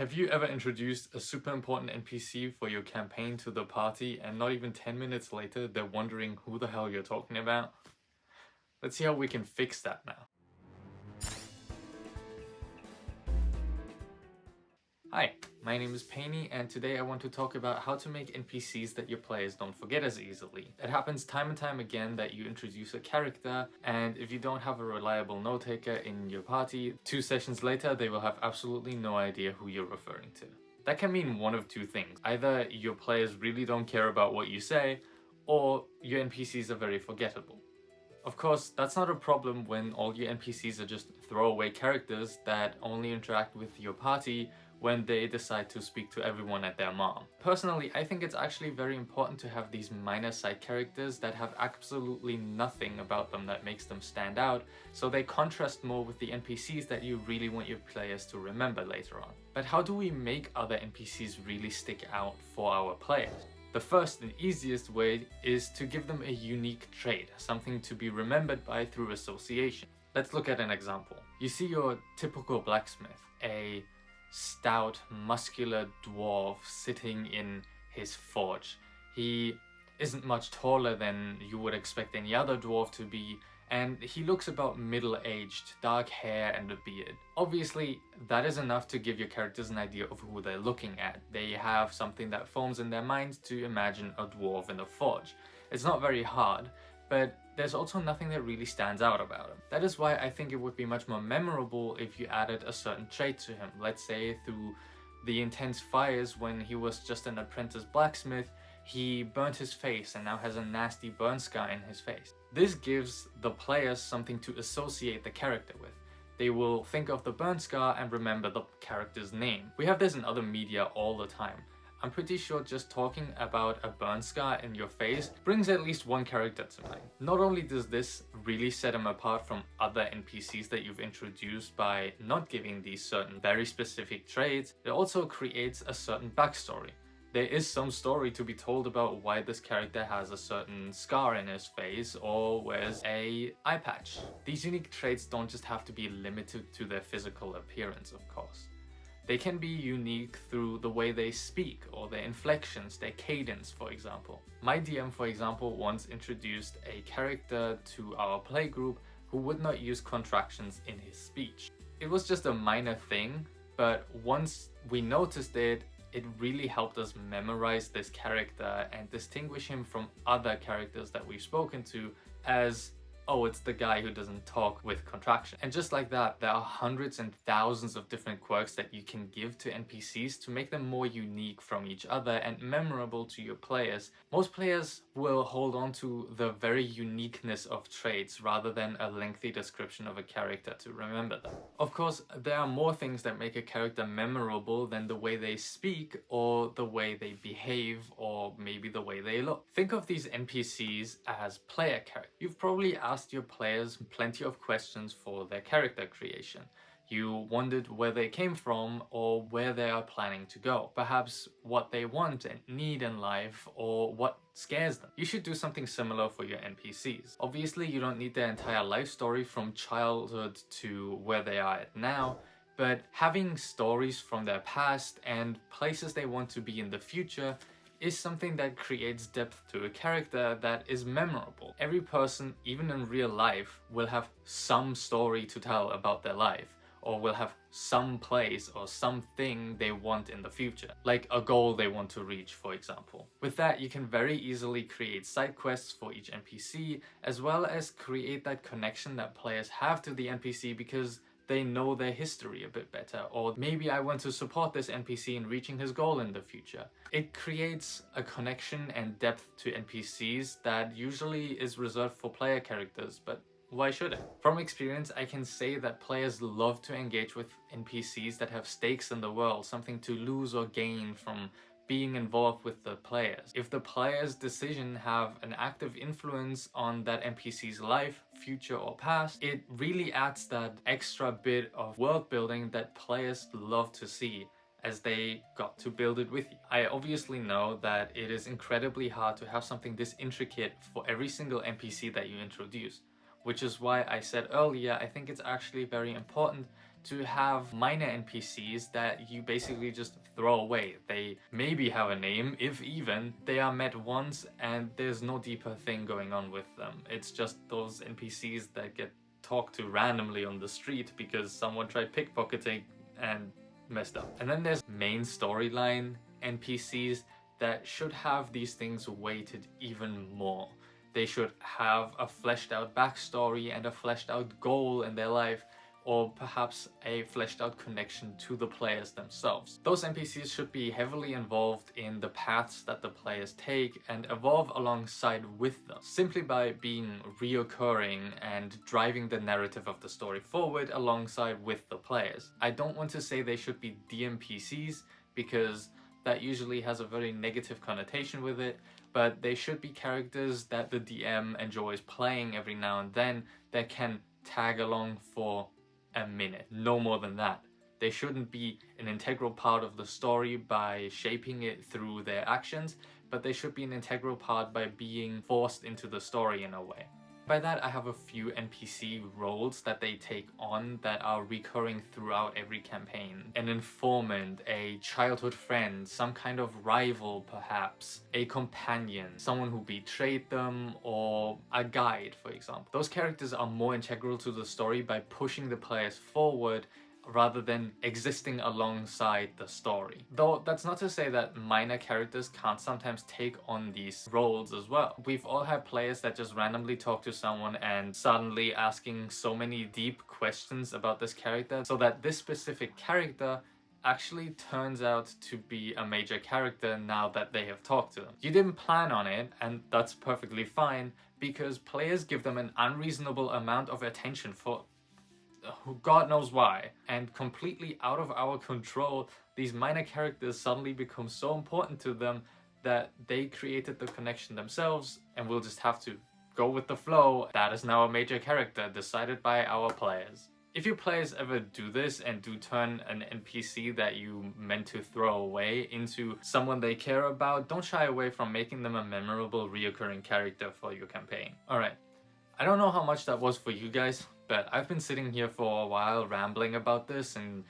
Have you ever introduced a super important NPC for your campaign to the party and not even 10 minutes later they're wondering who the hell you're talking about? Let's see how we can fix that now. Hi, my name is Paynii and today I want to talk about how to make NPCs that your players don't forget as easily. It happens time and time again that you introduce a character, and if you don't have a reliable note taker in your party, 2 sessions later they will have absolutely no idea who you're referring to. That can mean one of two things. Either your players really don't care about what you say, or your NPCs are very forgettable. Of course, that's not a problem when all your NPCs are just throwaway characters that only interact with your party when they decide to speak to everyone at their mom. Personally, I think it's actually very important to have these minor side characters that have absolutely nothing about them that makes them stand out, so they contrast more with the NPCs that you really want your players to remember later on. But how do we make other NPCs really stick out for our players? The first and easiest way is to give them a unique trait, something to be remembered by through association. Let's look at an example. You see your typical blacksmith, a stout, muscular dwarf sitting in his forge. He isn't much taller than you would expect any other dwarf to be, and he looks about middle-aged, dark hair and a beard. Obviously, that is enough to give your characters an idea of who they're looking at. They have something that forms in their minds to imagine a dwarf in a forge. It's not very hard, but there's also nothing that really stands out about him. That is why I think it would be much more memorable if you added a certain trait to him. Let's say through the intense fires when he was just an apprentice blacksmith, he burnt his face and now has a nasty burn scar in his face. This gives the players something to associate the character with. They will think of the burn scar and remember the character's name. We have this in other media all the time. I'm pretty sure just talking about a burn scar in your face brings at least one character to mind. Not only does this really set them apart from other NPCs that you've introduced by not giving these certain very specific traits, it also creates a certain backstory. There is some story to be told about why this character has a certain scar in his face or wears an eye patch. These unique traits don't just have to be limited to their physical appearance, of course. They can be unique through the way they speak or their inflections, their cadence, for example. My DM, for example, once introduced a character to our playgroup who would not use contractions in his speech. It was just a minor thing, but once we noticed it, it really helped us memorize this character and distinguish him from other characters that we've spoken to as, oh, it's the guy who doesn't talk with contraction. And just like that, there are hundreds and thousands of different quirks that you can give to NPCs to make them more unique from each other and memorable to your players. Most players will hold on to the very uniqueness of traits rather than a lengthy description of a character to remember them. Of course, there are more things that make a character memorable than the way they speak or the way they behave or maybe the way they look. Think of these NPCs as player characters. You've probably asked your players plenty of questions for their character creation. You wondered where they came from or where they are planning to go. Perhaps what they want and need in life or what scares them. You should do something similar for your NPCs. Obviously, you don't need their entire life story from childhood to where they are at now, but having stories from their past and places they want to be in the future is something that creates depth to a character that is memorable. Every person, even in real life, will have some story to tell about their life, or will have some place or something they want in the future, like a goal they want to reach, for example. With that, you can very easily create side quests for each NPC, as well as create that connection that players have to the NPC because they know their history a bit better, or maybe I want to support this NPC in reaching his goal in the future. It creates a connection and depth to NPCs that usually is reserved for player characters, but why should it? From experience, I can say that players love to engage with NPCs that have stakes in the world, something to lose or gain from being involved with the players. If the player's decision have an active influence on that NPC's life, future or past, it really adds that extra bit of world building that players love to see, as they got to build it with you. I obviously know that it is incredibly hard to have something this intricate for every single NPC that you introduce, which is why I said earlier I think it's actually very important to have minor NPCs that you basically just throw away. They maybe have a name, if even. They are met once and there's no deeper thing going on with them. It's just those NPCs that get talked to randomly on the street because someone tried pickpocketing and messed up. And then there's main storyline NPCs that should have these things weighted even more. They should have a fleshed out backstory and a fleshed out goal in their life, or perhaps a fleshed out connection to the players themselves. Those NPCs should be heavily involved in the paths that the players take and evolve alongside with them, simply by being reoccurring and driving the narrative of the story forward alongside with the players. I don't want to say they should be DMPCs because that usually has a very negative connotation with it, but they should be characters that the DM enjoys playing every now and then that can tag along for a minute, no more than that. They shouldn't be an integral part of the story by shaping it through their actions, but they should be an integral part by being forced into the story in a way. By that, I have a few NPC roles that they take on that are recurring throughout every campaign. An informant, a childhood friend, some kind of rival perhaps, a companion, someone who betrayed them, or a guide, for example. Those characters are more integral to the story by pushing the players forward rather than existing alongside the story. Though that's not to say that minor characters can't sometimes take on these roles as well. We've all had players that just randomly talk to someone and suddenly asking so many deep questions about this character, so that this specific character actually turns out to be a major character now that they have talked to them. You didn't plan on it, and that's perfectly fine, because players give them an unreasonable amount of attention for God knows why, and completely out of our control, these minor characters suddenly become so important to them that they created the connection themselves, and we'll just have to go with the flow. That is now a major character decided by our players. If your players ever do this and do turn an NPC that you meant to throw away into someone they care about, don't shy away from making them a memorable reoccurring character for your campaign. Alright, I don't know how much that was for you guys, but I've been sitting here for a while rambling about this and,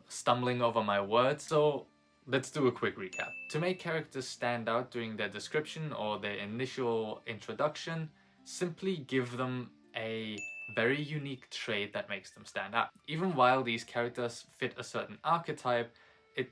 stumbling over my words, so let's do a quick recap. To make characters stand out during their description or their initial introduction, simply give them a very unique trait that makes them stand out. Even while these characters fit a certain archetype,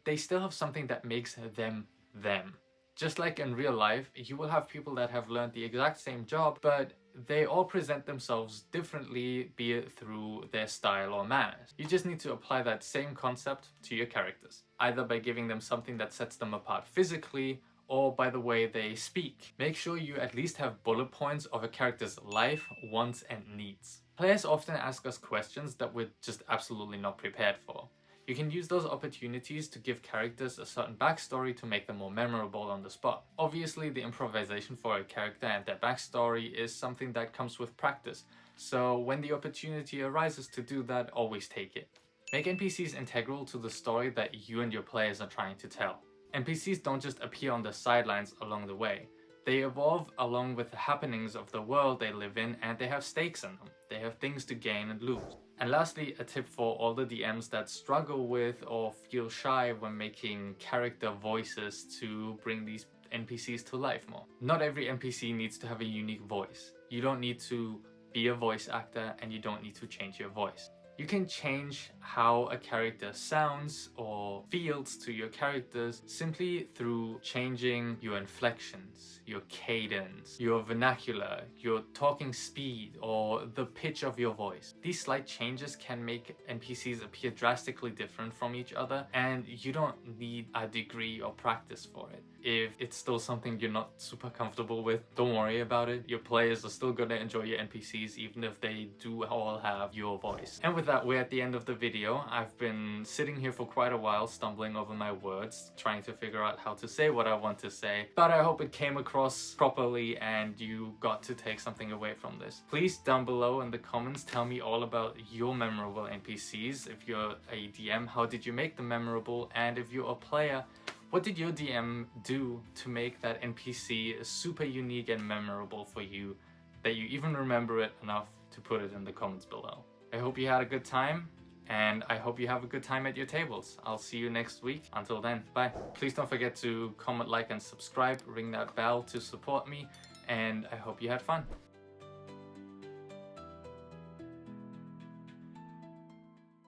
they still have something that makes them them. Just like in real life, you will have people that have learned the exact same job, but they all present themselves differently, be it through their style or manners. You just need to apply that same concept to your characters, either by giving them something that sets them apart physically, or by the way they speak. Make sure you at least have bullet points of a character's life, wants, and needs. Players often ask us questions that we're just absolutely not prepared for. You can use those opportunities to give characters a certain backstory to make them more memorable on the spot. Obviously, the improvisation for a character and their backstory is something that comes with practice, so when the opportunity arises to do that, always take it. Make NPCs integral to the story that you and your players are trying to tell. NPCs don't just appear on the sidelines along the way. They evolve along with the happenings of the world they live in, and they have stakes in them. They have things to gain and lose. And lastly, a tip for all the DMs that struggle with or feel shy when making character voices to bring these NPCs to life more. Not every NPC needs to have a unique voice. You don't need to be a voice actor, and you don't need to change your voice. You can change how a character sounds or feels to your characters simply through changing your inflections, your cadence, your vernacular, your talking speed, or the pitch of your voice. These slight changes can make NPCs appear drastically different from each other, and you don't need a degree or practice for it. If it's still something you're not super comfortable with, don't worry about it. Your players are still gonna enjoy your NPCs even if they do all have your voice. And with that, we're at the end of the video. I've been sitting here for quite a while, stumbling over my words, trying to figure out how to say what I want to say, but I hope it came across properly and you got to take something away from this. Please, down below in the comments, tell me all about your memorable NPCs. If you're a DM, how did you make them memorable? And if you're a player, what did your DM do to make that NPC super unique and memorable for you, that you even remember it enough to put it in the comments below? I hope you had a good time, and I hope you have a good time at your tables. I'll see you next week. Until then, bye. Please don't forget to comment, like, and subscribe. Ring that bell to support me, and I hope you had fun.